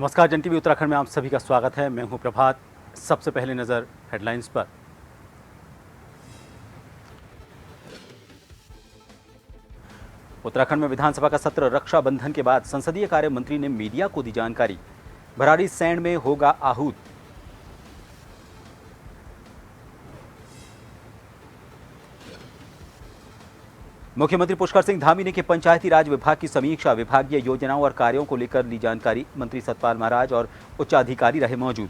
नमस्कार, जन टीवी उत्तराखंड में आप सभी का स्वागत है। मैं हूं प्रभात। सबसे पहले नजर हेडलाइंस पर। उत्तराखंड में विधानसभा का सत्र रक्षाबंधन के बाद संसदीय कार्य मंत्री ने मीडिया को दी जानकारी। भराड़ीसैंण में होगा आहूत। मुख्यमंत्री पुष्कर सिंह धामी ने की पंचायती राज विभाग की समीक्षा। विभागीय योजनाओं और कार्यों को लेकर ली जानकारी। मंत्री सतपाल महाराज और उच्चाधिकारी रहे मौजूद।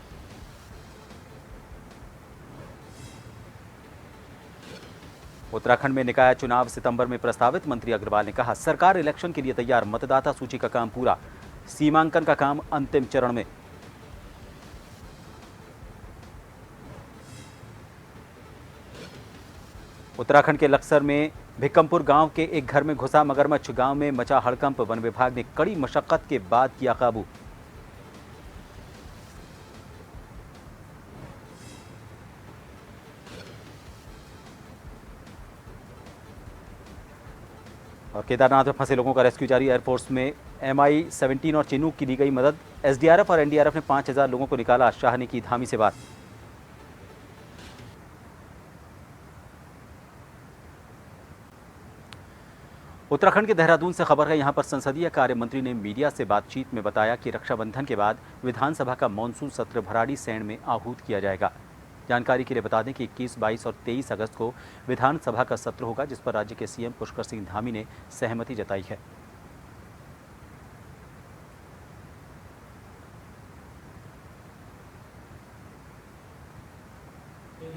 उत्तराखंड में निकाय चुनाव सितंबर में प्रस्तावित। मंत्री अग्रवाल ने कहा, सरकार इलेक्शन के लिए तैयार। मतदाता सूची का काम पूरा। सीमांकन का काम अंतिम चरण में। उत्तराखंड के लक्सर में भिक्कमपुर गांव के एक घर में घुसा मगरमच्छ। गांव में मचा हड़कंप। वन विभाग ने कड़ी मशक्कत के बाद किया काबू। और केदारनाथ में फंसे लोगों का रेस्क्यू जारी। एयरफोर्स में MI-17 और चिनूक की दी गई मदद। SDRF और NDRF ने 5000 लोगों को निकाला। शाह ने की धामी से बात। उत्तराखंड के देहरादून से खबर है। यहां पर संसदीय कार्य मंत्री ने मीडिया से बातचीत में बताया कि रक्षाबंधन के बाद विधानसभा का मानसून सत्र भराड़ीसैंण में आहूत किया जाएगा। जानकारी के लिए बता दें कि 21, 22 और 23 अगस्त को विधानसभा का सत्र होगा, जिस पर राज्य के CM पुष्कर सिंह धामी ने सहमति जताई है।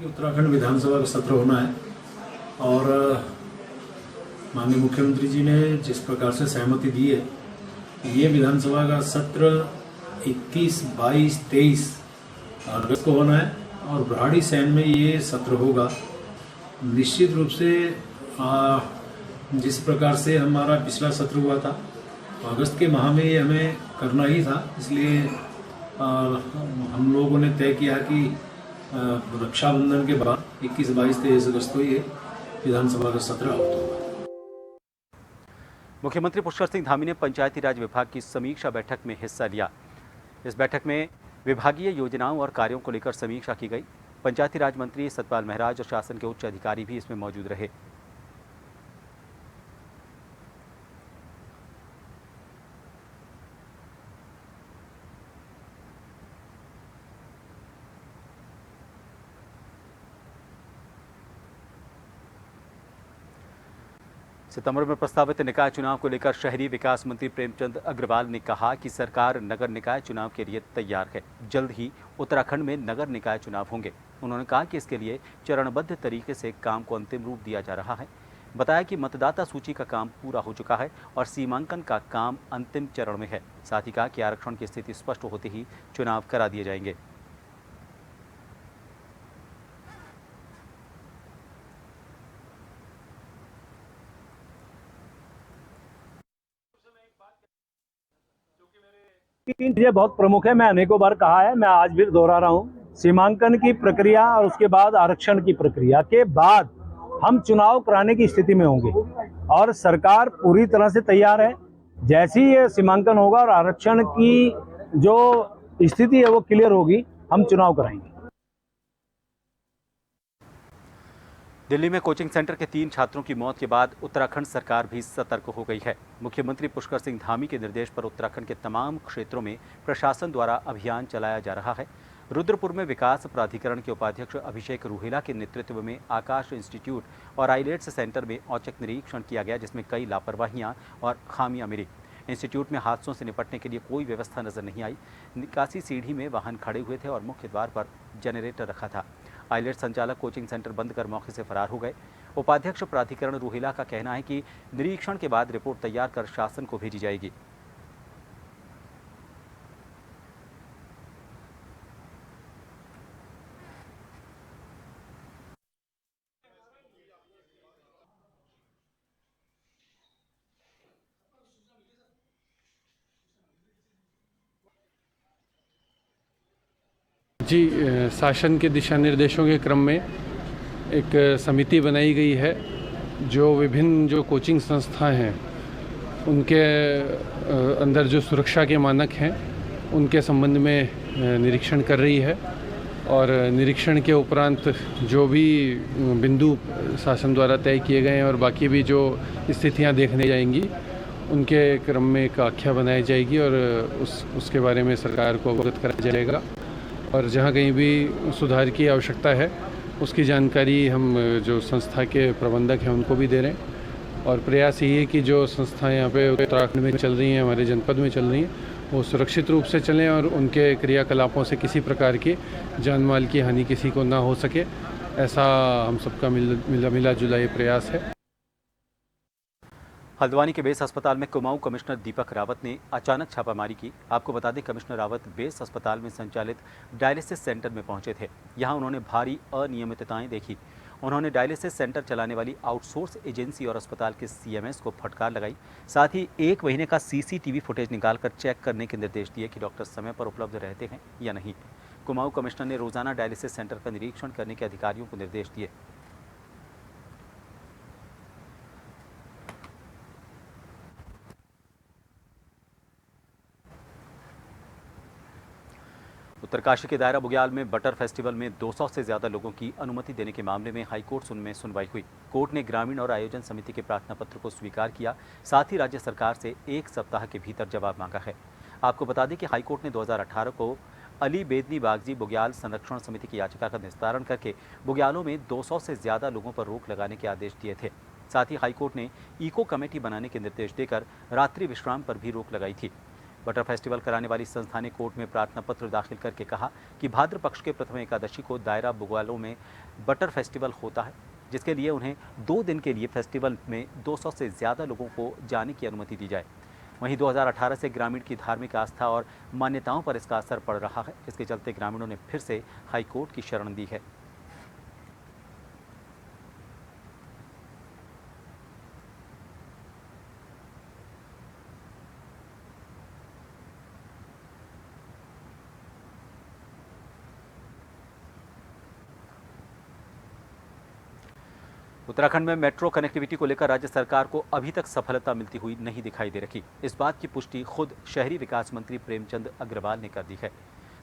उत्तराखंड विधानसभा का सत्र होना है और माननीय मुख्यमंत्री जी ने जिस प्रकार से सहमति दी है, ये विधानसभा का सत्र 21, 22, 23 अगस्त को होना है और भराड़ीसैंण में ये सत्र होगा। निश्चित रूप से जिस प्रकार से हमारा पिछला सत्र हुआ था, अगस्त के माह में ये हमें करना ही था, इसलिए हम लोगों ने तय किया कि रक्षाबंधन के बाद 21, 22, 23 अगस्त को ये विधानसभा का सत्र आहूत होगा। मुख्यमंत्री पुष्कर सिंह धामी ने पंचायती राज विभाग की समीक्षा बैठक में हिस्सा लिया। इस बैठक में विभागीय योजनाओं और कार्यों को लेकर समीक्षा की गई। पंचायती राज मंत्री सतपाल महाराज और शासन के उच्च अधिकारी भी इसमें मौजूद रहे। सितंबर में प्रस्तावित निकाय चुनाव को लेकर शहरी विकास मंत्री प्रेमचंद अग्रवाल ने कहा कि सरकार नगर निकाय चुनाव के लिए तैयार है। जल्द ही उत्तराखंड में नगर निकाय चुनाव होंगे। उन्होंने कहा कि इसके लिए चरणबद्ध तरीके से काम को अंतिम रूप दिया जा रहा है। बताया कि मतदाता सूची का काम पूरा हो चुका है और सीमांकन का काम अंतिम चरण में है। साथ ही कहा कि आरक्षण की स्थिति स्पष्ट होते ही चुनाव करा दिए जाएंगे। तीन चीजें बहुत प्रमुख है। मैं अनेकों बार कहा है, मैं आज भी दोहरा रहा हूँ। सीमांकन की प्रक्रिया और उसके बाद आरक्षण की प्रक्रिया के बाद हम चुनाव कराने की स्थिति में होंगे और सरकार पूरी तरह से तैयार है। जैसे ही ये सीमांकन होगा और आरक्षण की जो स्थिति है वो क्लियर होगी, हम चुनाव कराएंगे। दिल्ली में कोचिंग सेंटर के 3 छात्रों की मौत के बाद उत्तराखंड सरकार भी सतर्क हो गई है। मुख्यमंत्री पुष्कर सिंह धामी के निर्देश पर उत्तराखंड के तमाम क्षेत्रों में प्रशासन द्वारा अभियान चलाया जा रहा है। रुद्रपुर में विकास प्राधिकरण के उपाध्यक्ष अभिषेक रूहेला के नेतृत्व में आकाश इंस्टीट्यूट और आइलेट्स सेंटर में औचक निरीक्षण किया गया, जिसमें कई लापरवाहियां और खामियां मिली। इंस्टीट्यूट में हादसों से निपटने के लिए कोई व्यवस्था नजर नहीं आई। निकासी सीढ़ी में वाहन खड़े हुए थे और मुख्य द्वार पर जनरेटर रखा था। आइलेट संचालक कोचिंग सेंटर बंद कर मौके से फरार हो गए। उपाध्यक्ष प्राधिकरण रूहेला का कहना है कि निरीक्षण के बाद रिपोर्ट तैयार कर शासन को भेजी जाएगी। जी, शासन के दिशा निर्देशों के क्रम में एक समिति बनाई गई है जो विभिन्न जो कोचिंग संस्थाएं हैं उनके अंदर जो सुरक्षा के मानक हैं उनके संबंध में निरीक्षण कर रही है और निरीक्षण के उपरांत जो भी बिंदु शासन द्वारा तय किए गए हैं और बाकी भी जो स्थितियां देखने जाएंगी उनके क्रम में एक आख्या बनाई जाएगी और उसके बारे में सरकार को अवगत कराया जाएगा और जहां कहीं भी सुधार की आवश्यकता है उसकी जानकारी हम जो संस्था के प्रबंधक हैं उनको भी दे रहे हैं। और प्रयास ये है कि जो संस्थाएं यहाँ पे उत्तराखंड में चल रही हैं, हमारे जनपद में चल रही हैं, वो सुरक्षित रूप से चलें और उनके क्रियाकलापों से किसी प्रकार की जान माल की हानि किसी को ना हो सके, ऐसा हम सबका मिला जुला ये प्रयास है। हल्द्वानी के बेस अस्पताल में कुमाऊं कमिश्नर दीपक रावत ने अचानक छापामारी की। आपको बता दें, कमिश्नर रावत बेस अस्पताल में संचालित डायलिसिस सेंटर में पहुंचे थे। यहां उन्होंने भारी अनियमितताएं देखी। उन्होंने डायलिसिस सेंटर चलाने वाली आउटसोर्स एजेंसी और अस्पताल के सीएमएस को फटकार लगाई। साथ ही 1 महीने का सीसीटीवी फुटेज निकालकर चेक करने के निर्देश दिए कि डॉक्टर समय पर उपलब्ध रहते हैं या नहीं। कुमाऊं कमिश्नर ने रोजाना डायलिसिस सेंटर का निरीक्षण करने के अधिकारियों को निर्देश दिए। उत्तरकाशी के दायरा बुग्याल में बटर फेस्टिवल में 200 से ज्यादा लोगों की अनुमति देने के मामले में हाईकोर्ट में सुनवाई हुई। कोर्ट ने ग्रामीण और आयोजन समिति के प्रार्थना पत्र को स्वीकार किया। साथ ही राज्य सरकार से 1 सप्ताह के भीतर जवाब मांगा है। आपको बता दें कि हाईकोर्ट ने 2018 को अली बेदनी बागजी बुग्याल संरक्षण समिति की याचिका का निस्तारण करके बुग्यालों में 200 से ज्यादा लोगों पर रोक लगाने के आदेश दिए थे। साथ ही हाईकोर्ट ने इको कमेटी बनाने के निर्देश देकर रात्रि विश्राम पर भी रोक लगाई थी। बटर फेस्टिवल कराने वाली संस्था ने कोर्ट में प्रार्थना पत्र दाखिल करके कहा कि भाद्र पक्ष के प्रथम एकादशी को दायरा बुग्यालों में बटर फेस्टिवल होता है, जिसके लिए उन्हें 2 दिन के लिए फेस्टिवल में 200 से ज़्यादा लोगों को जाने की अनुमति दी जाए। वहीं 2018 से ग्रामीण की धार्मिक आस्था और मान्यताओं पर इसका असर पड़ रहा है। इसके चलते ग्रामीणों ने फिर से हाईकोर्ट की शरण दी है। उत्तराखंड में मेट्रो कनेक्टिविटी को लेकर राज्य सरकार को अभी तक सफलता मिलती हुई नहीं दिखाई दे रही। इस बात की पुष्टि खुद शहरी विकास मंत्री प्रेमचंद अग्रवाल ने कर दी है।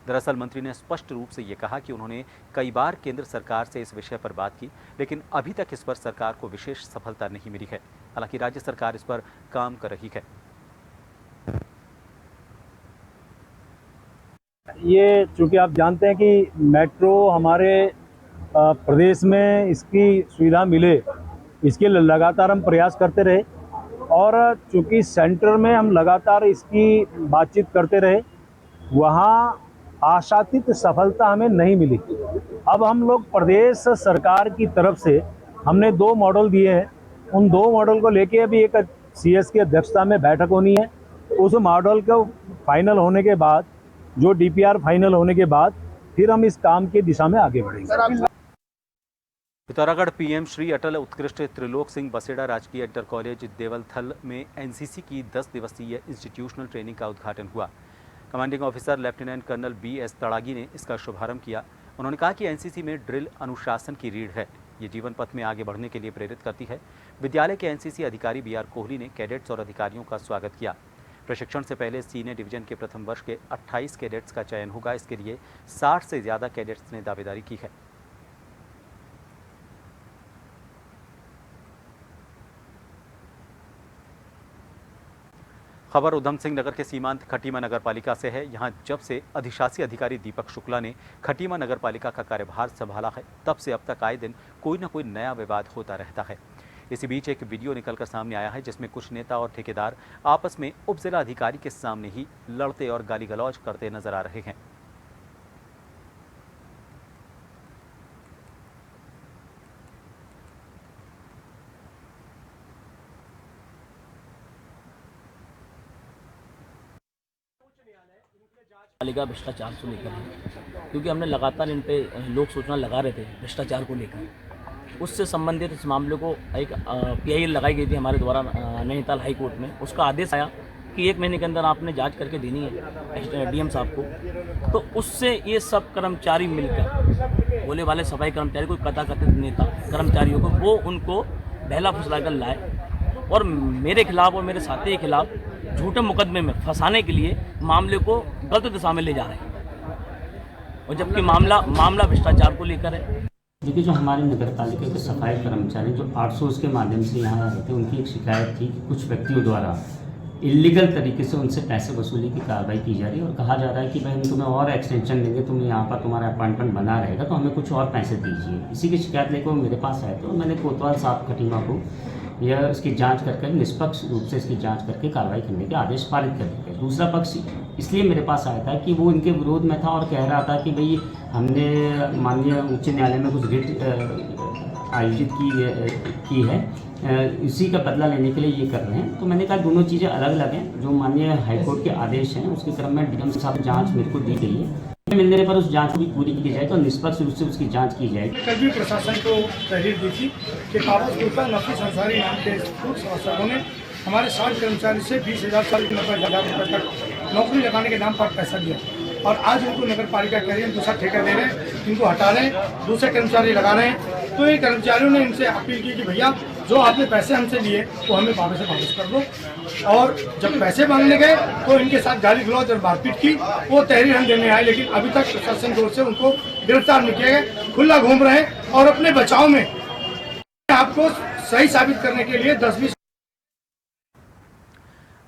दरअसल मंत्री ने स्पष्ट रूप से ये कहा कि उन्होंने कई बार केंद्र सरकार से इस विषय पर बात की, लेकिन अभी तक इस पर सरकार को विशेष सफलता नहीं मिली है। हालांकि राज्य सरकार इस पर काम कर रही है। ये चूँकि आप जानते हैं कि मेट्रो हमारे प्रदेश में इसकी सुविधा मिले, इसके लिए लगातार हम प्रयास करते रहे और चूँकि सेंटर में हम लगातार इसकी बातचीत करते रहे, वहाँ आशातीत सफलता हमें नहीं मिली। अब हम लोग प्रदेश सरकार की तरफ से हमने 2 मॉडल दिए हैं। उन 2 मॉडल को लेके अभी एक सीएस की अध्यक्षता में बैठक होनी है। उस मॉडल को फाइनल होने के बाद, जो डीपीआर फाइनल होने के बाद, फिर हम इस काम की दिशा में आगे बढ़ेंगे। पिथौरागढ़ पीएम श्री अटल उत्कृष्ट त्रिलोक सिंह बसेड़ा राजकीय इंटर कॉलेज देवलथल में एनसीसी की 10 दिवसीय इंस्टीट्यूशनल ट्रेनिंग का उद्घाटन हुआ। Commanding officer lieutenant colonel BS Tadagi ने इसका शुभारंभ किया। उन्होंने कहा कि एनसीसी में ड्रिल अनुशासन की रीढ़ है। ये जीवन पथ में आगे बढ़ने के लिए प्रेरित करती है। विद्यालय के एनसीसी अधिकारी BR कोहली ने कैडेट्स और अधिकारियों का स्वागत किया। प्रशिक्षण से पहले सीनियर डिवीजन के प्रथम वर्ष के 28 कैडेट्स का चयन होगा। इसके लिए 60 से ज़्यादा कैडेट्स ने दावेदारी की है। खबर उधम सिंह नगर के सीमांत खटीमा नगर पालिका से है। यहां जब से अधिशासी अधिकारी दीपक शुक्ला ने खटीमा नगर पालिका का कार्यभार संभाला है, तब से अब तक आए दिन कोई न कोई नया विवाद होता रहता है। इसी बीच एक वीडियो निकलकर सामने आया है, जिसमें कुछ नेता और ठेकेदार आपस में उप जिला अधिकारी के सामने ही लड़ते और गाली गलौज करते नजर आ रहे हैं। पालिका भ्रष्टाचार को लेकर है, क्योंकि हमने लगातार इन पे लोक सूचना लगा रहे थे भ्रष्टाचार को लेकर। उससे संबंधित इस मामले को एक PIL लगाई गई थी हमारे द्वारा नैनीताल हाई कोर्ट में। उसका आदेश आया कि 1 महीने के अंदर आपने जांच करके देनी है DM साहब को। तो उससे ये सब कर्मचारी मिलकर, बोले वाले सफाई कर्मचारी, कोई कथाकथित नेता कर्मचारियों को, वो उनको बहला फुसला कर लाए और मेरे खिलाफ और मेरे साथी के खिलाफ झूठे मुकदमे में फंसाने के लिए मामले को गलत दिशा में ले जा रहे हैं, और जबकि मामला भ्रष्टाचार को लेकर है। देखिए, जो हमारे नगर पालिका के सफाई कर्मचारी जो 800 के माध्यम से यहाँ आए थे, उनकी एक शिकायत थी कि कुछ व्यक्तियों द्वारा इलीगल तरीके से उनसे पैसे वसूली की कार्रवाई की जा रही है और कहा जा रहा है कि भाई हम तुम्हें और एक्सटेंशन देंगे, तुम यहाँ पर तुम्हारा अपॉइंटमेंट बना रहेगा तो हमें कुछ और पैसे दीजिए। इसी की शिकायत लेकर वो मेरे पास आए तो मैंने कोतवाल साहब खटीमा को यह इसकी जांच करके निष्पक्ष रूप से इसकी जांच करके कार्रवाई करने के आदेश पारित कर दिए। दूसरा पक्ष इसलिए मेरे पास आया था कि वो इनके विरोध में था और कह रहा था कि भाई हमने माननीय उच्च न्यायालय में कुछ रिट आयोजित की है, इसी का बदला लेने के लिए ये कर रहे हैं। तो मैंने कहा दोनों चीज़ें अलग अलग हैं। जो माननीय हाईकोर्ट के आदेश हैं उसके क्रम में डीएम साहब जांच मेरे को दी गई है, मिलने पर उस जांच को भी पूरी की जाएगी और निष्पक्ष रूप से उसकी जांच की जाएगी। कल भी प्रशासन को तहरीर दी थी कि कागज के ऊपर नफीस अंसारी नाम के शासकों ने हमारे 60 कर्मचारी से 20,000 से 90,000 रुपये तक नौकरी लगाने के नाम पर पैसा लिया, और आज उनको नगर पालिका कह रही है दूसरा ठेका दे रहे हैं, इनको हटा रहे हैं, दूसरे कर्मचारी लगा रहे हैं। तो ये कर्मचारियों ने इनसे अपील की कि भैया जो आपने पैसे हमसे लिए वो हमें वापस कर दो। और जब पैसे मांगने गए तो इनके साथ गाली गलौज और मारपीट की। वो तहरीर हम देने आए, लेकिन अभी तक प्रशासन की ओर से उनको गिरफ्तार नहीं किया गया, खुला घूम रहे हैं और अपने बचाव में आपको सही साबित करने के लिए 10-20।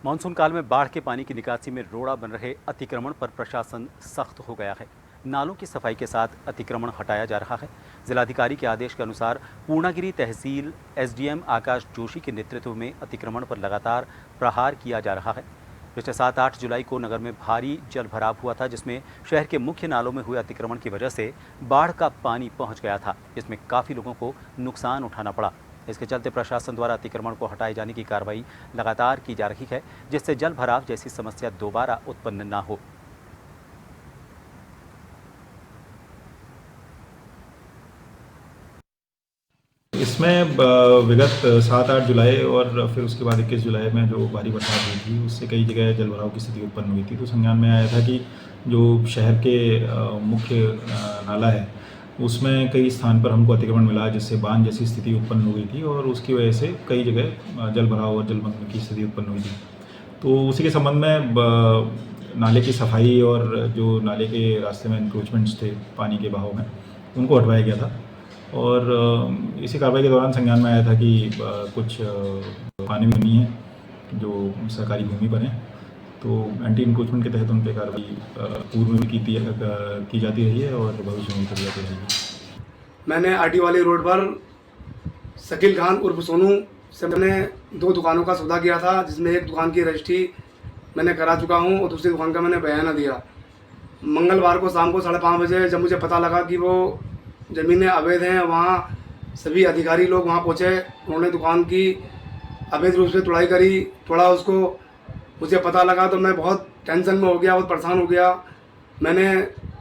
मानसून काल में बाढ़ के पानी की निकासी में रोड़ा बन रहे अतिक्रमण पर प्रशासन सख्त हो गया है। नालों की सफाई के साथ अतिक्रमण हटाया जा रहा है। जिलाधिकारी के आदेश के अनुसार पूर्णागिरी तहसील एसडीएम आकाश जोशी के नेतृत्व में अतिक्रमण पर लगातार प्रहार किया जा रहा है। पिछले 7-8 जुलाई को नगर में भारी जल भराव हुआ था, जिसमें शहर के मुख्य नालों में हुए अतिक्रमण की वजह से बाढ़ का पानी पहुंच गया था, जिसमें काफ़ी लोगों को नुकसान उठाना पड़ा। इसके चलते प्रशासन द्वारा अतिक्रमण को हटाए जाने की कार्रवाई लगातार की जा रही है, जिससे जल भराव जैसी समस्या दोबारा उत्पन्न न हो। इसमें विगत 7-8 जुलाई और फिर उसके बाद 21 जुलाई में जो भारी बरसात हुई थी उससे कई जगह जल भराव की स्थिति उत्पन्न हुई थी। तो संज्ञान में आया था कि जो शहर के मुख्य नाला है उसमें कई स्थान पर हमको अतिक्रमण मिला, जिससे बांध जैसी स्थिति उत्पन्न हो गई थी और उसकी वजह से कई जगह जल भराव और जलमग्न की स्थिति उत्पन्न हुई थी। तो उसी के संबंध में नाले की सफाई और जो नाले के रास्ते में इंक्रोचमेंट्स थे पानी के बहाव में, उनको हटवाया गया था। और इसी कार्रवाई के दौरान संज्ञान में आया था कि कुछ पानी में नहीं है जो सरकारी भूमि पर है, तो एंटी इंक्रोचमेंट के तहत उन पर कार्रवाई पूर्व में भी की जाती रही है और भविष्य में की जाती रहेगी। मैंने आरटी वाली रोड पर शकील खान उर्फ सोनू से मैंने 2 दुकानों का सौदा किया था, जिसमें एक दुकान की रजिस्ट्री मैंने करा चुका हूं और दूसरी दुकान का मैंने बयाना दिया। मंगलवार को शाम को 5:30 बजे जब मुझे पता लगा कि वो ज़मीनें अवैध हैं, वहाँ सभी अधिकारी लोग वहाँ पहुँचे। उन्होंने दुकान की अवैध रूप से तोड़ाई करी, तोड़ा उसको। मुझे पता लगा तो मैं बहुत टेंशन में हो गया, बहुत परेशान हो गया। मैंने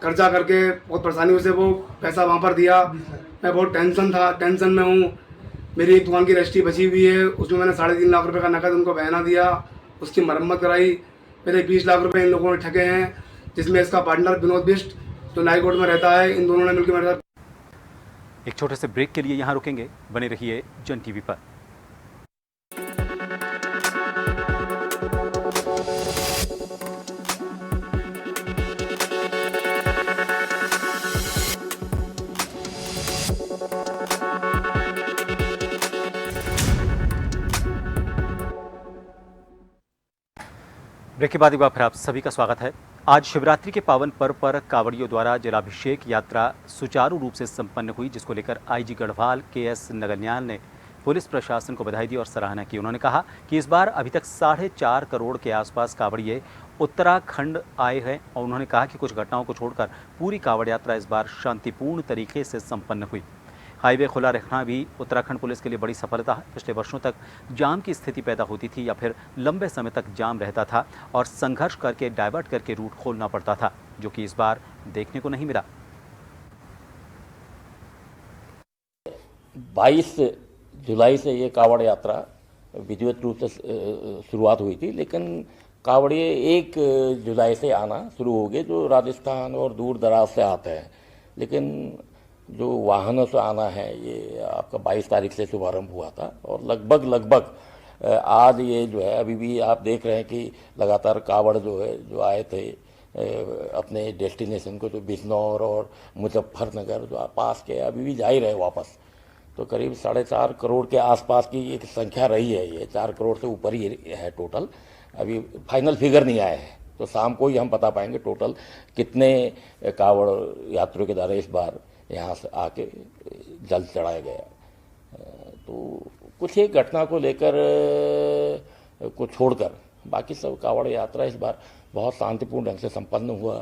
कर्जा करके बहुत परेशानियों से वो पैसा वहाँ पर दिया। मैं बहुत टेंशन में हूँ। मेरी एक दुकान की रजिस्ट्री बची हुई है, उसमें मैंने 3.5 लाख रुपये का नकद उनको बयाना दिया, उसकी मरम्मत कराई। मेरे 20 लाख रुपये इन लोगों ने ठगे हैं, जिसमें इसका पार्टनर विनोद बिष्ट जो नाईकोट में रहता है, इन दोनों ने मिलकर मेरे साथ। एक छोटे से ब्रेक के लिए यहाँ रुकेंगे, बने रहिए जन टीवी पर। ब्रेक के बाद एक बार फिर आप सभी का स्वागत है। आज शिवरात्रि के पावन पर्व पर कांवड़ियों द्वारा जलाभिषेक यात्रा सुचारू रूप से संपन्न हुई, जिसको लेकर आईजी गढ़वाल KS नगरन्याल ने पुलिस प्रशासन को बधाई दी और सराहना की। उन्होंने कहा कि इस बार अभी तक 4.5 करोड़ के आसपास कांवड़िये उत्तराखंड आए हैं और उन्होंने कहा कि कुछ घटनाओं को छोड़कर पूरी कांवड़ यात्रा इस बार शांतिपूर्ण तरीके से संपन्न हुई। हाईवे खुला रखना भी उत्तराखंड पुलिस के लिए बड़ी सफलता है। पिछले वर्षों तक जाम की स्थिति पैदा होती थी या फिर लंबे समय तक जाम रहता था और संघर्ष करके डाइवर्ट करके रूट खोलना पड़ता था, जो कि इस बार देखने को नहीं मिला। 22 जुलाई से ये कांवड़ यात्रा विधिवत रूप से शुरुआत हुई थी, लेकिन कांवड़िये 1 जुलाई से आना शुरू हो गए जो राजस्थान और दूर दराज से आते हैं। लेकिन जो वाहनों से आना है ये आपका 22 तारीख से शुभारंभ हुआ था और लगभग आज ये जो है अभी भी आप देख रहे हैं कि लगातार कांवड़ जो है जो आए थे अपने डेस्टिनेशन को, जो बिजनौर और मुजफ्फरनगर जो पास के अभी भी जा ही रहे वापस। तो करीब 4.5 करोड़ के आसपास की एक संख्या रही है। ये 4 करोड़ से ऊपर ही है टोटल। अभी फाइनल फिगर नहीं आया है, तो शाम को ही हम बता पाएंगे टोटल कितने कावड़ यात्रियों के द्वारा इस बार यहाँ से आके जल चढ़ाया गया। तो कुछ एक घटना को लेकर को छोड़कर बाकी सब कावड़ यात्रा इस बार बहुत शांतिपूर्ण ढंग से संपन्न हुआ।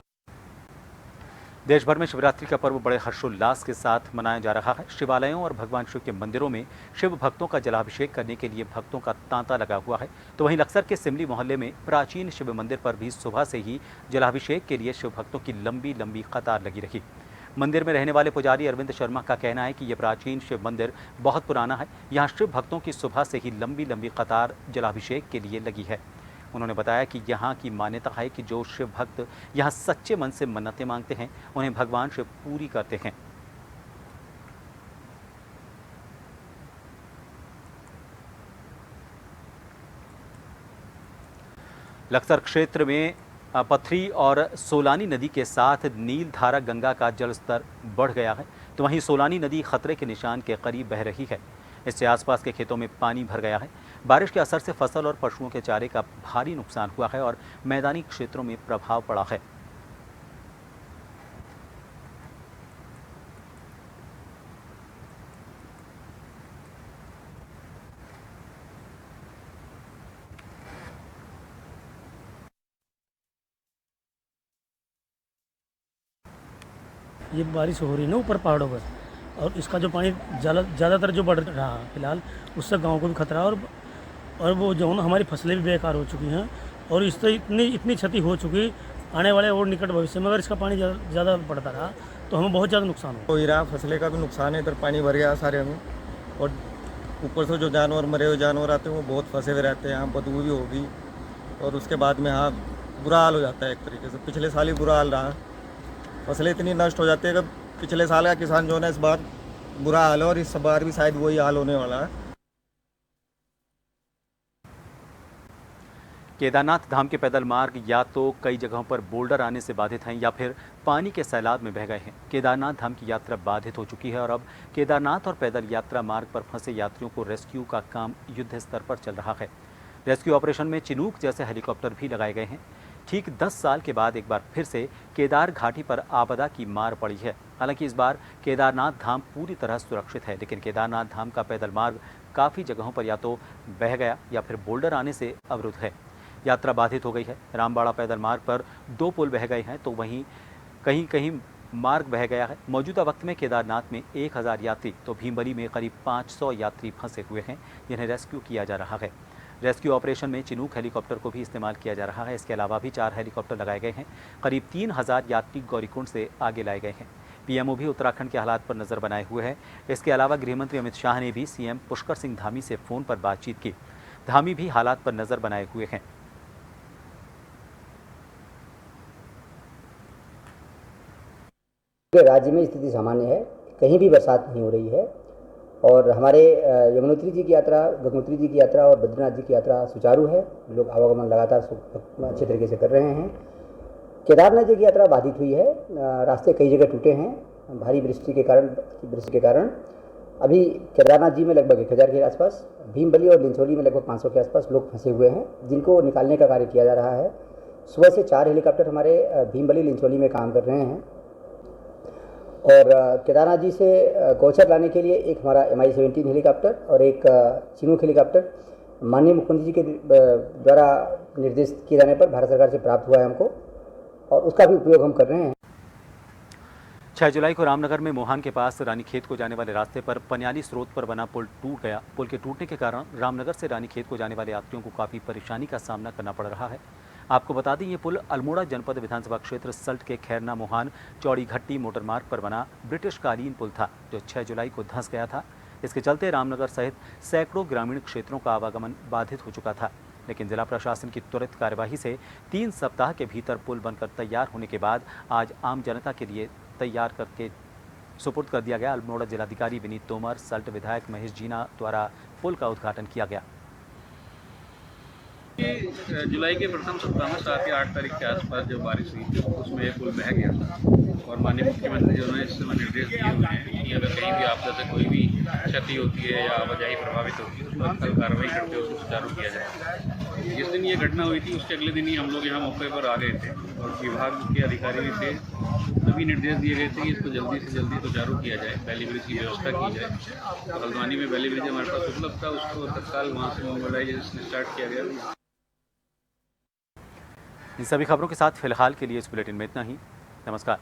देश भर में शिवरात्रि का पर्व बड़े हर्षोल्लास के साथ मनाया जा रहा है। शिवालयों और भगवान शिव के मंदिरों में शिव भक्तों का जलाभिषेक करने के लिए भक्तों का तांता लगा हुआ है। तो वहीं लक्सर के सिमली मोहल्ले में प्राचीन शिव मंदिर पर भी सुबह से ही जलाभिषेक के लिए शिव भक्तों की लंबी लंबी कतार लगी रही। मंदिर में रहने वाले पुजारी अरविंद शर्मा का कहना है कि यह प्राचीन शिव मंदिर बहुत पुराना है। यहाँ शिव भक्तों की सुबह से ही लंबी लंबी कतार जलाभिषेक के लिए लगी है। उन्होंने बताया कि यहाँ की मान्यता है कि जो शिव भक्त यहाँ सच्चे मन से मन्नतें मांगते हैं उन्हें भगवान शिव पूरी करते हैं। लक्सर क्षेत्र में पथरी और सोलानी नदी के साथ नीलधारा गंगा का जलस्तर बढ़ गया है, तो वहीं सोलानी नदी खतरे के निशान के करीब बह रही है। इससे आसपास के खेतों में पानी भर गया है। बारिश के असर से फसल और पशुओं के चारे का भारी नुकसान हुआ है और मैदानी क्षेत्रों में प्रभाव पड़ा है। ये बारिश हो रही है ना ऊपर पहाड़ों पर, और इसका जो पानी ज़्यादातर जो बढ़ रहा है फिलहाल, उससे गांव को भी खतरा और वो जो ना हमारी फसलें भी बेकार हो चुकी हैं और इससे इतनी क्षति हो चुकी आने वाले और निकट भविष्य में अगर इसका पानी ज़्यादा बढ़ता रहा तो हमें बहुत ज़्यादा नुकसान हो रहा। फसलें का भी नुकसान है, इधर पानी भर गया सारे में, और ऊपर से जो जानवर मरे हुए जानवर आते हैं वो बहुत फंसे हुए रहते हैं। यहाँ बदबू भी होगी और उसके बाद में यहाँ बुरा हाल हो जाता है। एक तरीके से पिछले साल ही बुरा हाल रहा, फसलें इतनी नष्ट हो जाती है कि पिछले साल का किसान जो है इस बार बुरा हाल है और इस बार भी शायद वही हाल होने वाला है। केदारनाथ धाम के पैदल मार्ग या तो कई जगहों पर बोल्डर आने से बाधित हैं या फिर पानी के सैलाब में बह गए हैं। केदारनाथ धाम की यात्रा बाधित हो चुकी है और अब केदारनाथ और पैदल यात्रा मार्ग पर फंसे यात्रियों को रेस्क्यू का काम युद्ध स्तर पर चल रहा है। रेस्क्यू ऑपरेशन में चिनूक जैसे हेलीकॉप्टर भी लगाए गए हैं। ठीक 10 साल के बाद एक बार फिर से केदार घाटी पर आपदा की मार पड़ी है। हालांकि इस बार केदारनाथ धाम पूरी तरह सुरक्षित है, लेकिन केदारनाथ धाम का पैदल मार्ग काफ़ी जगहों पर या तो बह गया या फिर बोल्डर आने से अवरुद्ध है। यात्रा बाधित हो गई है। रामबाड़ा पैदल मार्ग पर 2 पुल बह गए हैं, तो वहीं कहीं कहीं मार्ग बह गया है। मौजूदा वक्त में केदारनाथ में 1000 यात्री तो भीमबली में करीब 500 यात्री फंसे हुए हैं, जिन्हें रेस्क्यू किया जा रहा है। रेस्क्यू ऑपरेशन में चिनूक हेलीकॉप्टर को भी इस्तेमाल किया जा रहा है। इसके अलावा भी 4 हेलीकॉप्टर लगाए गए हैं। करीब 3000 यात्री गौरीकुंड से आगे लाए गए हैं। पीएमओ भी उत्तराखंड के हालात पर नजर बनाए हुए हैं। इसके अलावा गृहमंत्री अमित शाह ने भी सीएम पुष्कर सिंह धामी से फोन पर बातचीत की। धामी भी हालात पर नजर बनाए हुए हैं। राज्य में स्थिति सामान्य है, कहीं भी बरसात नहीं हो रही है और हमारे यमुनोत्री जी की यात्रा, गंगोत्री जी की यात्रा और बद्रीनाथ जी की यात्रा सुचारू है। लोग आवागमन लगातार अच्छे तरीके से कर रहे हैं। केदारनाथ जी की यात्रा बाधित हुई है, रास्ते कई जगह टूटे हैं भारी वृष्टि के कारण। अभी केदारनाथ जी में लगभग 1000 के आसपास, भीमबली और लिंचोली में लगभग 500 के आसपास लोग फंसे हुए हैं, जिनको निकालने का कार्य किया जा रहा है। सुबह से 4 हेलीकॉप्टर हमारे भीमबली लिंचोली में काम कर रहे हैं और केदारनाथ जी से गौचर लाने के लिए एक हमारा MI-17 हेलीकॉप्टर और एक चिनूक हेलीकॉप्टर माननीय मुख्यमंत्री जी के द्वारा निर्देश किए जाने पर भारत सरकार से प्राप्त हुआ है हमको, और उसका भी उपयोग हम कर रहे हैं। 6 जुलाई को रामनगर में मोहान के पास रानीखेत को जाने वाले रास्ते पर पनियाली स्रोत पर बना पुल टूट गया। पुल के टूटने के कारण रामनगर से रानीखेत को जाने वाले यात्रियों को काफ़ी परेशानी का सामना करना पड़ रहा है। आपको बता दें, ये पुल अल्मोड़ा जनपद विधानसभा क्षेत्र सल्ट के खैरना मोहान चौड़ी घट्टी मोटर मार्ग पर बना ब्रिटिशकालीन पुल था, जो 6 जुलाई को धंस गया था। इसके चलते रामनगर सहित सैकड़ों ग्रामीण क्षेत्रों का आवागमन बाधित हो चुका था। लेकिन जिला प्रशासन की त्वरित कार्यवाही से 3 सप्ताह के भीतर पुल बनकर तैयार होने के बाद आज आम जनता के लिए तैयार करके सुपुर्द कर दिया गया। अल्मोड़ा जिलाधिकारी विनीत तोमर, सल्ट विधायक महेश जीना द्वारा पुल का उद्घाटन किया गया। जुलाई के प्रथम सप्ताह में 7 या 8 तारीख के आसपास जो बारिश हुई थी उसमें ये पुल बह गया था और माननीय मुख्यमंत्री जी ने इस समय निर्देश दिए हुए हैं कि अगर कहीं भी आपदा से कोई भी क्षति होती है या आवाजाही प्रभावित होती है तो तत्काल कार्रवाई करते हुए उसको सुचारू किया जाए। जिस दिन ये घटना हुई थी उसके अगले दिन ही हम लोग यहाँ मौके पर आ गए थे और विभाग के अधिकारी भी थे, सभी निर्देश दिए गए थे कि इसको जल्दी से जल्दी सुचारू किया जाए, बैली ब्रिज की व्यवस्था की जाए। हल्द्वानी में बैली ब्रिज हमारे पास उपलब्ध था, उसको तत्काल वहाँ से मोबाइलाइजेशन स्टार्ट किया गया। इन सभी खबरों के साथ फिलहाल के लिए इस बुलेटिन में इतना ही। नमस्कार।